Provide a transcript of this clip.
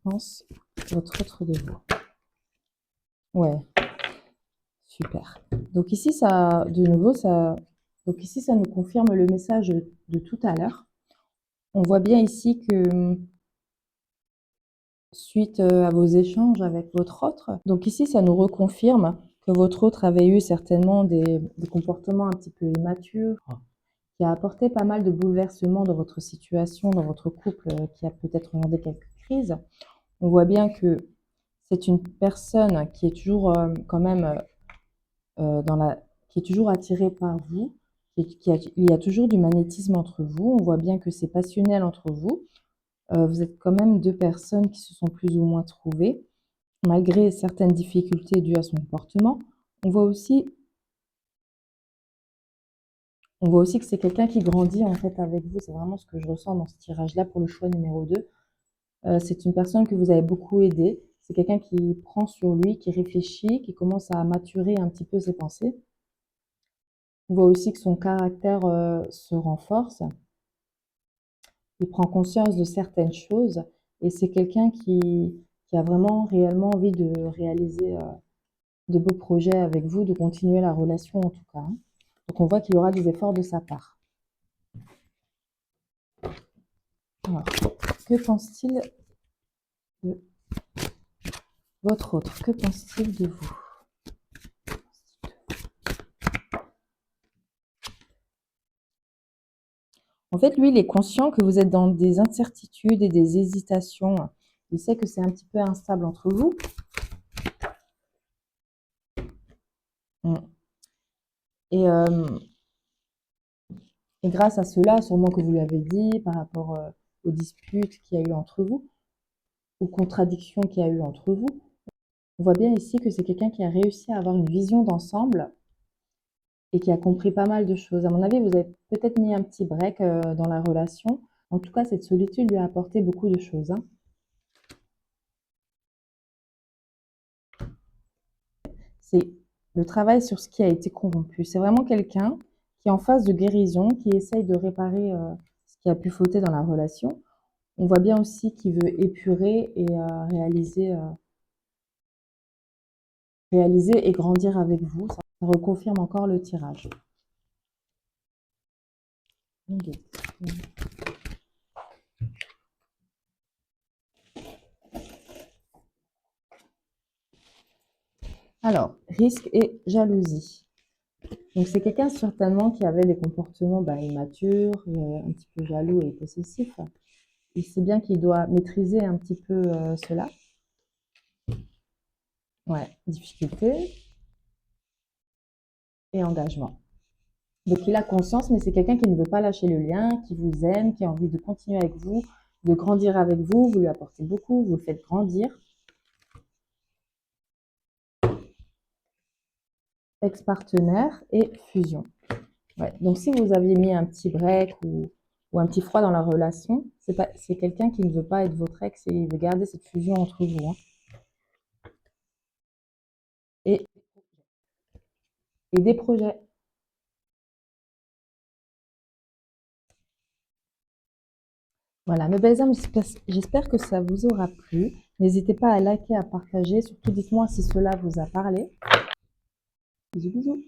pense votre autre de vous? Ouais, super. Donc ici, ça, de nouveau, donc ici, ça nous confirme le message de tout à l'heure. On voit bien ici que suite à vos échanges avec votre autre, donc ici, ça nous reconfirme que votre autre avait eu certainement des comportements un petit peu immatures, qui a apporté pas mal de bouleversements dans votre situation, dans votre couple, qui a peut-être demandé quelques crises. On voit bien que c'est une personne qui est toujours quand même qui est toujours attirée par vous, il y a toujours du magnétisme entre vous. On voit bien que c'est passionnel entre vous. Vous êtes quand même deux personnes qui se sont plus ou moins trouvées, malgré certaines difficultés dues à son comportement. On voit aussi que c'est quelqu'un qui grandit en fait avec vous. C'est vraiment ce que je ressens dans ce tirage-là pour le choix numéro 2. C'est une personne que vous avez beaucoup aidée. C'est quelqu'un qui prend sur lui, qui réfléchit, qui commence à maturer un petit peu ses pensées. On voit aussi que son caractère se renforce. Il prend conscience de certaines choses et c'est quelqu'un qui a vraiment réellement envie de réaliser de beaux projets avec vous, de continuer la relation en tout cas. Donc on voit qu'il y aura des efforts de sa part. Alors, que pense-t-il de votre autre? Que pense-t-il de vous? En fait, lui, il est conscient que vous êtes dans des incertitudes et des hésitations. Il sait que c'est un petit peu instable entre vous. Et grâce à cela, sûrement que vous lui avez dit, par rapport aux disputes qu'il y a eu entre vous, aux contradictions qu'il y a eu entre vous, on voit bien ici que c'est quelqu'un qui a réussi à avoir une vision d'ensemble et qui a compris pas mal de choses. À mon avis, vous avez peut-être mis un petit break dans la relation. En tout cas, cette solitude lui a apporté beaucoup de choses. C'est le travail sur ce qui a été corrompu. C'est vraiment quelqu'un qui est en phase de guérison, qui essaye de réparer ce qui a pu fauter dans la relation. On voit bien aussi qu'il veut épurer et réaliser et grandir avec vous. Ça reconfirme encore le tirage. Okay. Alors, risque et jalousie. Donc, c'est quelqu'un certainement qui avait des comportements immatures, un petit peu jaloux et possessif. Il sait bien qu'il doit maîtriser un petit peu cela. Ouais, difficulté et engagement. Donc, il a conscience, mais c'est quelqu'un qui ne veut pas lâcher le lien, qui vous aime, qui a envie de continuer avec vous, de grandir avec vous. Vous lui apportez beaucoup, vous le faites grandir. Ex-partenaire et fusion. Ouais. Donc, si vous aviez mis un petit break ou un petit froid dans la relation, c'est quelqu'un qui ne veut pas être votre ex et il veut garder cette fusion entre vous. Et des projets. Voilà, mes belles âmes, j'espère que ça vous aura plu. N'hésitez pas à liker, à partager. Surtout, dites-moi si cela vous a parlé. Bisous, bisous.